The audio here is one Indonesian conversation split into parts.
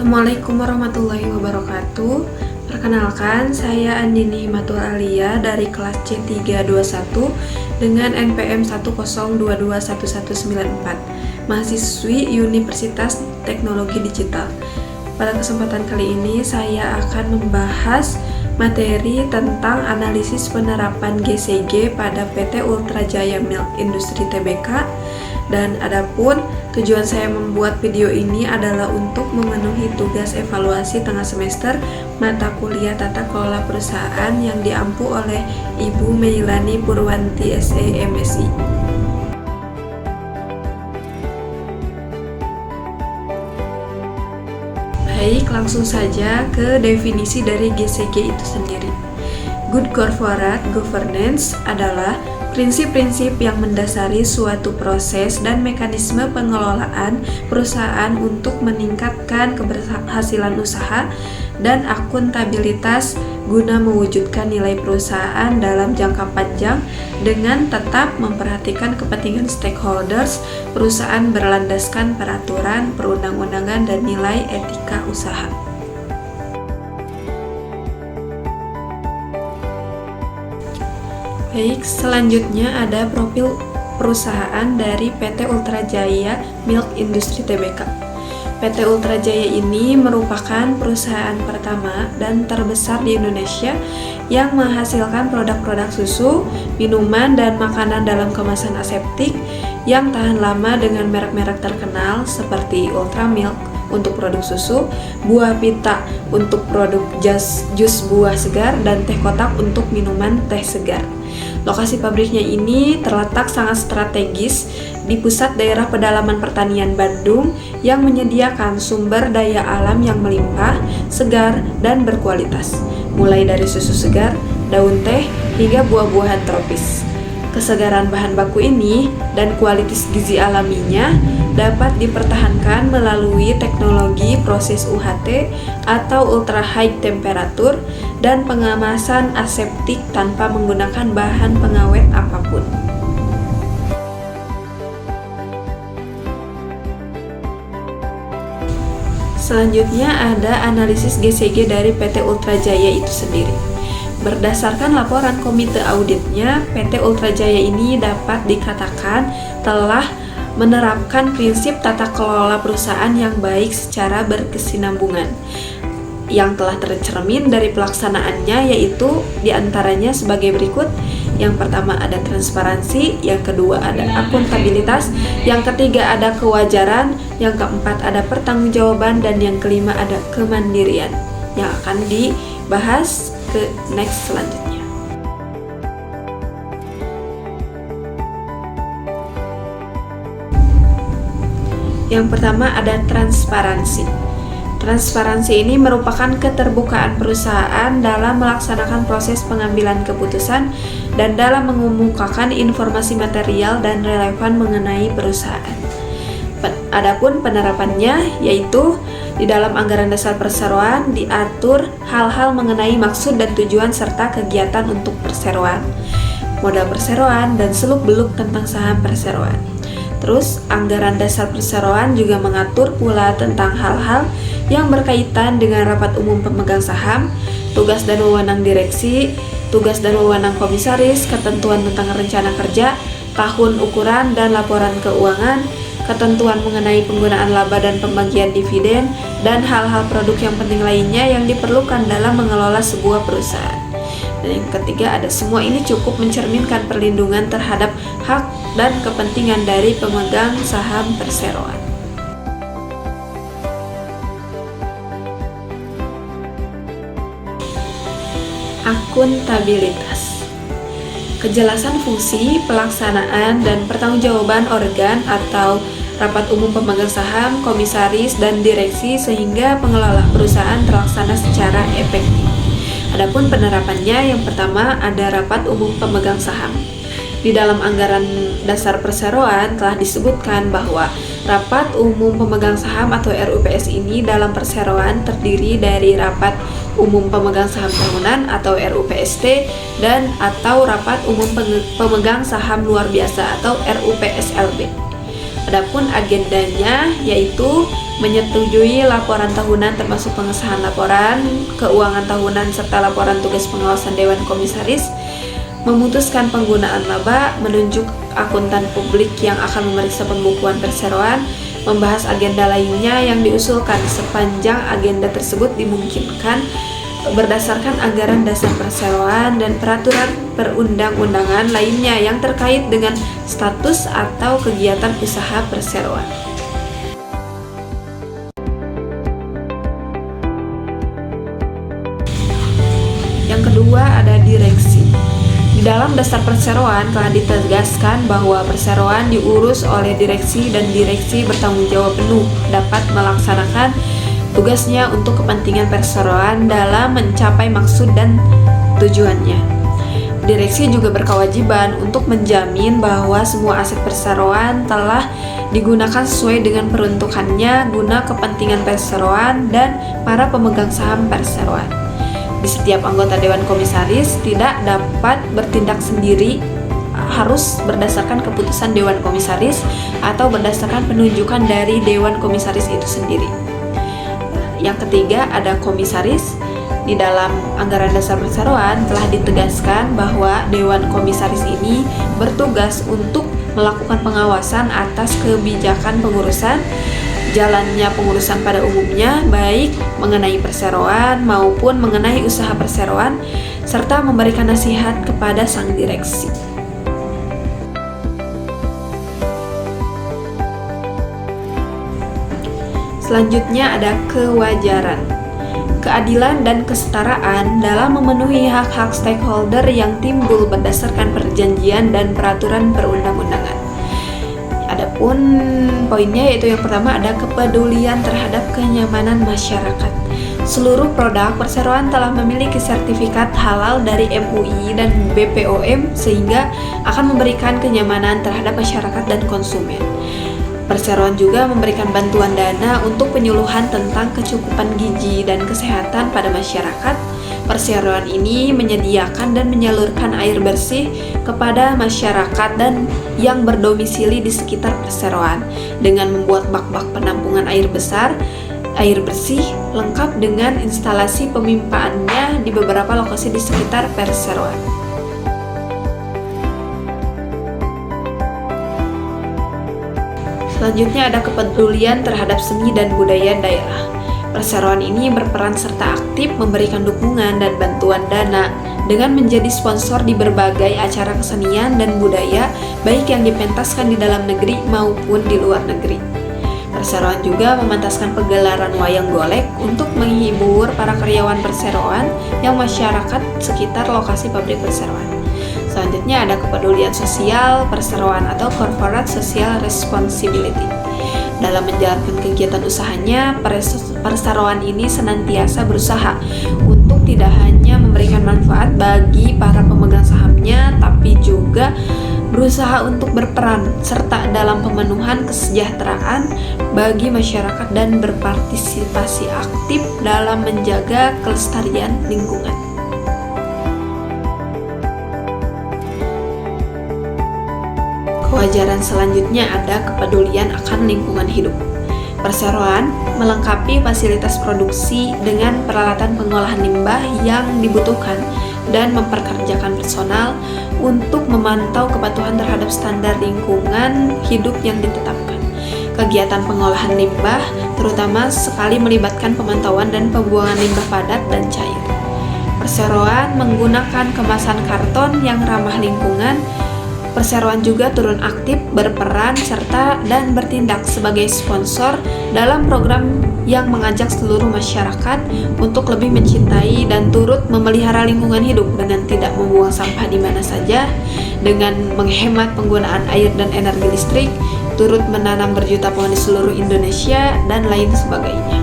Assalamualaikum warahmatullahi wabarakatuh. Perkenalkan, saya Andini Himatul Alia dari kelas C321 dengan NPM 102211194, mahasiswi Universitas Teknologi Digital. Pada kesempatan kali ini saya akan membahas materi tentang analisis penerapan GCG pada PT Ultra Jaya Milk Industri Tbk. Dan adapun tujuan saya membuat video ini adalah untuk memenuhi tugas evaluasi tengah semester mata kuliah Tata Kelola Perusahaan yang diampu oleh Ibu Meilani Purwanti SE MSI. Baik, langsung saja ke definisi dari GCG itu sendiri. Good Corporate Governance adalah prinsip-prinsip yang mendasari suatu proses dan mekanisme pengelolaan perusahaan untuk meningkatkan keberhasilan usaha dan akuntabilitas guna mewujudkan nilai perusahaan dalam jangka panjang dengan tetap memperhatikan kepentingan stakeholders. Perusahaan berlandaskan peraturan, perundang-undangan, dan nilai etika usaha. Baik, selanjutnya ada profil perusahaan dari PT Ultra Jaya Milk Industri Tbk. PT Ultra Jaya ini merupakan perusahaan pertama dan terbesar di Indonesia yang menghasilkan produk-produk susu, minuman, dan makanan dalam kemasan aseptik yang tahan lama dengan merek-merek terkenal seperti Ultra Milk untuk produk susu, Buah Pita untuk produk jus buah segar, dan Teh Kotak untuk minuman teh segar. Lokasi pabriknya ini terletak sangat strategis di pusat daerah pedalaman pertanian Bandung yang menyediakan sumber daya alam yang melimpah, segar, dan berkualitas, mulai dari susu segar, daun teh, hingga buah-buahan tropis. Kesegaran bahan baku ini dan kualitas gizi alaminya dapat dipertahankan melalui teknologi proses UHT atau ultra high temperature dan pengemasan aseptik tanpa menggunakan bahan pengawet apapun. Selanjutnya ada analisis GCG dari PT Ultra Jaya itu sendiri. Berdasarkan laporan komite auditnya, PT Ultra Jaya ini dapat dikatakan telah menerapkan prinsip tata kelola perusahaan yang baik secara berkesinambungan yang telah tercermin dari pelaksanaannya, yaitu diantaranya sebagai berikut. Yang pertama ada transparansi, yang kedua ada akuntabilitas, yang ketiga ada kewajaran, yang keempat ada pertanggungjawaban, dan yang kelima ada kemandirian yang akan dibahas ke next selanjutnya. Yang pertama ada transparansi. Transparansi ini merupakan keterbukaan perusahaan dalam melaksanakan proses pengambilan keputusan dan dalam mengemukakan informasi material dan relevan mengenai perusahaan. Adapun penerapannya yaitu di dalam anggaran dasar perseroan diatur hal-hal mengenai maksud dan tujuan serta kegiatan untuk perseroan, modal perseroan, dan seluk-beluk tentang saham perseroan. Terus, anggaran dasar perseroan juga mengatur pula tentang hal-hal yang berkaitan dengan rapat umum pemegang saham, tugas dan wewenang direksi, tugas dan wewenang komisaris, ketentuan tentang rencana kerja, tahun ukuran dan laporan keuangan, ketentuan mengenai penggunaan laba dan pembagian dividen, dan hal-hal produk yang penting lainnya yang diperlukan dalam mengelola sebuah perusahaan. Dan yang ketiga ada semua ini cukup mencerminkan perlindungan terhadap hak dan kepentingan dari pemegang saham perseroan. Akuntabilitas. Kejelasan fungsi, pelaksanaan, dan pertanggungjawaban organ atau rapat umum pemegang saham, komisaris, dan direksi sehingga pengelola perusahaan terlaksana secara efektif. Adapun penerapannya, yang pertama ada rapat umum pemegang saham. Di dalam anggaran dasar perseroan telah disebutkan bahwa rapat umum pemegang saham atau RUPS ini dalam perseroan terdiri dari rapat umum pemegang saham tahunan atau RUPST dan atau rapat umum pemegang saham luar biasa atau RUPSLB. Adapun agendanya yaitu menyetujui laporan tahunan termasuk pengesahan laporan keuangan tahunan serta laporan tugas pengawasan Dewan Komisaris, memutuskan penggunaan laba, menunjuk akuntan publik yang akan memeriksa pembukuan perseroan, membahas agenda lainnya yang diusulkan sepanjang agenda tersebut dimungkinkan berdasarkan anggaran dasar perseroan dan peraturan perundang-undangan lainnya yang terkait dengan status atau kegiatan usaha perseroan. Yang kedua ada direksi. Di dalam dasar perseroan telah ditegaskan bahwa perseroan diurus oleh direksi dan direksi bertanggung jawab penuh dapat melaksanakan tugasnya untuk kepentingan perseroan dalam mencapai maksud dan tujuannya. Direksi juga berkewajiban untuk menjamin bahwa semua aset perseroan telah digunakan sesuai dengan peruntukannya guna kepentingan perseroan dan para pemegang saham perseroan. Di setiap anggota Dewan Komisaris tidak dapat bertindak sendiri, harus berdasarkan keputusan Dewan Komisaris atau berdasarkan penunjukan dari Dewan Komisaris itu sendiri. Yang ketiga ada komisaris. Di dalam anggaran dasar perseroan telah ditegaskan bahwa Dewan Komisaris ini bertugas untuk melakukan pengawasan atas kebijakan pengurusan, jalannya pengurusan pada umumnya, baik mengenai perseroan maupun mengenai usaha perseroan, serta memberikan nasihat kepada sang direksi. Selanjutnya ada kewajaran, keadilan dan kesetaraan dalam memenuhi hak-hak stakeholder yang timbul berdasarkan perjanjian dan peraturan perundang-undangan. Adapun poinnya yaitu yang pertama ada kepedulian terhadap kenyamanan masyarakat. Seluruh produk perseroan telah memiliki sertifikat halal dari MUI dan BPOM sehingga akan memberikan kenyamanan terhadap masyarakat dan konsumen. Perseroan juga memberikan bantuan dana untuk penyuluhan tentang kecukupan gizi dan kesehatan pada masyarakat. Perseroan ini menyediakan dan menyalurkan air bersih kepada masyarakat dan yang berdomisili di sekitar perseroan dengan membuat bak-bak penampungan air bersih lengkap dengan instalasi pemimpaannya di beberapa lokasi di sekitar perseroan. Selanjutnya ada kepedulian terhadap seni dan budaya daerah. Perseroan ini berperan serta aktif memberikan dukungan dan bantuan dana dengan menjadi sponsor di berbagai acara kesenian dan budaya baik yang dipentaskan di dalam negeri maupun di luar negeri. Perseroan juga memantaskan pegelaran wayang golek untuk menghibur para karyawan perseroan yang masyarakat sekitar lokasi pabrik perseroan. Selanjutnya ada kepedulian sosial perseroan atau corporate social responsibility. Dalam menjalankan kegiatan usahanya, perseroan ini senantiasa berusaha untuk tidak hanya memberikan manfaat bagi para pemegang sahamnya, tapi juga berusaha untuk berperan serta dalam pemenuhan kesejahteraan bagi masyarakat dan berpartisipasi aktif dalam menjaga kelestarian lingkungan. Kewajaran selanjutnya ada kepedulian akan lingkungan hidup. Perseroan melengkapi fasilitas produksi dengan peralatan pengolahan limbah yang dibutuhkan dan memperkerjakan personal untuk memantau kepatuhan terhadap standar lingkungan hidup yang ditetapkan. Kegiatan pengolahan limbah terutama sekali melibatkan pemantauan dan pembuangan limbah padat dan cair. Perseroan menggunakan kemasan karton yang ramah lingkungan. Perseroan juga turun aktif berperan serta dan bertindak sebagai sponsor dalam program yang mengajak seluruh masyarakat untuk lebih mencintai dan turut memelihara lingkungan hidup dengan tidak membuang sampah di mana saja, dengan menghemat penggunaan air dan energi listrik, turut menanam berjuta pohon di seluruh Indonesia, dan lain sebagainya.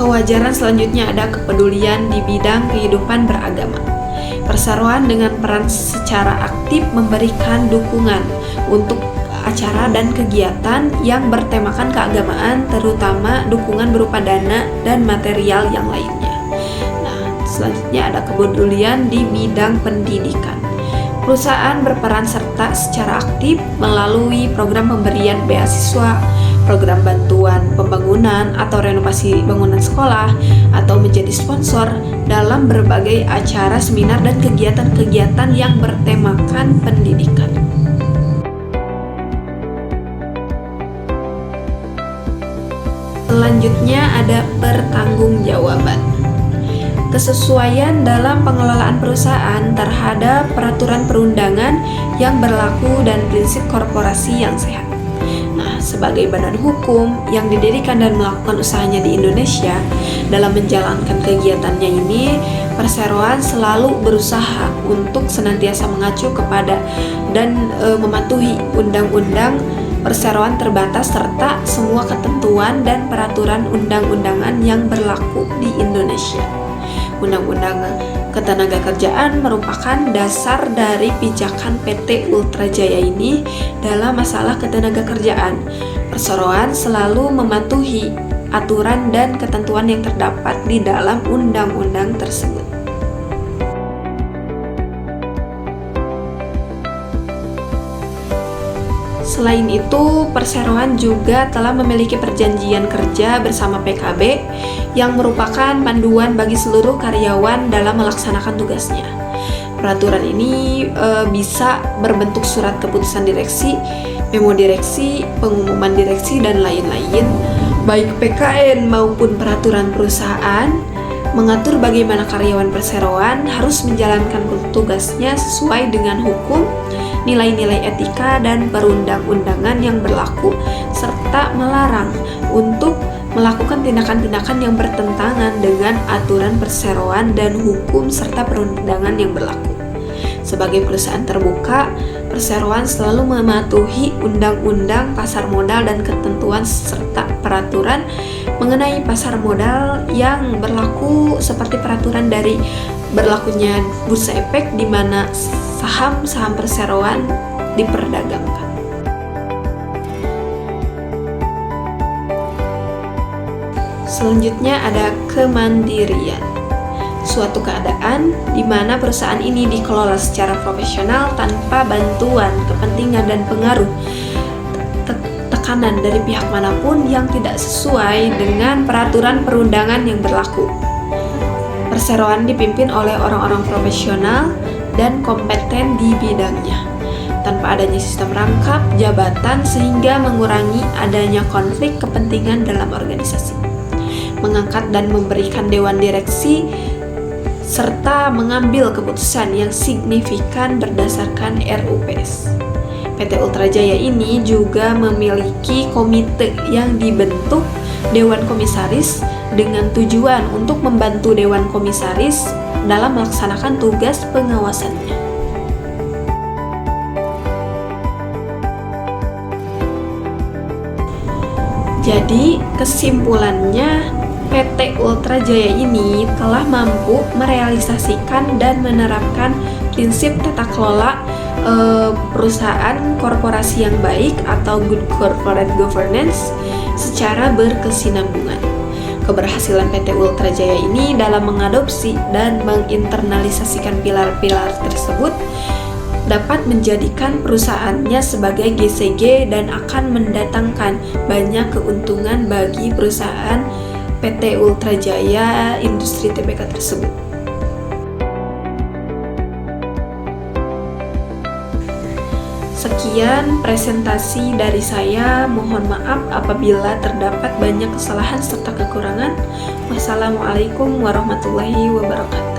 Kewajaran selanjutnya ada kepedulian di bidang kehidupan beragama. Perseroan dengan peran secara aktif memberikan dukungan untuk acara dan kegiatan yang bertemakan keagamaan, terutama dukungan berupa dana dan material yang lainnya. Nah, selanjutnya ada kepedulian di bidang pendidikan. Perusahaan berperan serta secara aktif melalui program pemberian beasiswa, program bantuan pembangunan atau renovasi bangunan sekolah, atau menjadi sponsor dalam berbagai acara, seminar, dan kegiatan-kegiatan yang bertemakan pendidikan. Selanjutnya ada pertanggungjawaban. Kesesuaian dalam pengelolaan perusahaan terhadap peraturan perundangan yang berlaku dan prinsip korporasi yang sehat. Nah, sebagai badan hukum yang didirikan dan melakukan usahanya di Indonesia, dalam menjalankan kegiatannya ini, perseroan selalu berusaha untuk senantiasa mengacu kepada dan mematuhi undang-undang perseroan terbatas serta semua ketentuan dan peraturan undang-undangan yang berlaku di Indonesia. Undang-Undang Ketenagakerjaan merupakan dasar dari pijakan PT Ultra Jaya ini dalam masalah ketenagakerjaan. Perseroan selalu mematuhi aturan dan ketentuan yang terdapat di dalam undang-undang tersebut. Selain itu, perseroan juga telah memiliki perjanjian kerja bersama PKB yang merupakan panduan bagi seluruh karyawan dalam melaksanakan tugasnya. Peraturan ini bisa berbentuk surat keputusan direksi, memo direksi, pengumuman direksi, dan lain-lain. Baik PKN maupun peraturan perusahaan mengatur bagaimana karyawan perseroan harus menjalankan tugasnya sesuai dengan hukum, nilai-nilai etika dan perundang-undangan yang berlaku, serta melarang untuk melakukan tindakan-tindakan yang bertentangan dengan aturan perseroan dan hukum serta perundangan yang berlaku. Sebagai perusahaan terbuka, perseroan selalu mematuhi undang-undang pasar modal dan ketentuan serta peraturan mengenai pasar modal yang berlaku, seperti peraturan dari berlakunya bursa efek di mana saham-saham perseroan diperdagangkan. Selanjutnya ada kemandirian. Suatu keadaan di mana perusahaan ini dikelola secara profesional tanpa bantuan, kepentingan, dan pengaruh tekanan dari pihak manapun yang tidak sesuai dengan peraturan perundangan yang berlaku. Perseroan dipimpin oleh orang-orang profesional dan kompeten di bidangnya, tanpa adanya sistem rangkap jabatan sehingga mengurangi adanya konflik kepentingan dalam organisasi. Mengangkat dan memberikan dewan direksi serta mengambil keputusan yang signifikan berdasarkan RUPS. PT Ultra Jaya ini juga memiliki komite yang dibentuk Dewan Komisaris dengan tujuan untuk membantu Dewan Komisaris dalam melaksanakan tugas pengawasannya. Jadi, kesimpulannya, PT Ultra Jaya ini telah mampu merealisasikan dan menerapkan prinsip tata kelola perusahaan korporasi yang baik atau good corporate governance secara berkesinambungan. Keberhasilan PT Ultra Jaya ini dalam mengadopsi dan menginternalisasikan pilar-pilar tersebut dapat menjadikan perusahaannya sebagai GCG dan akan mendatangkan banyak keuntungan bagi perusahaan PT Ultra Jaya Industri Tbk tersebut. Sekian presentasi dari saya. Mohon maaf apabila terdapat banyak kesalahan serta kekurangan. Wassalamualaikum warahmatullahi wabarakatuh.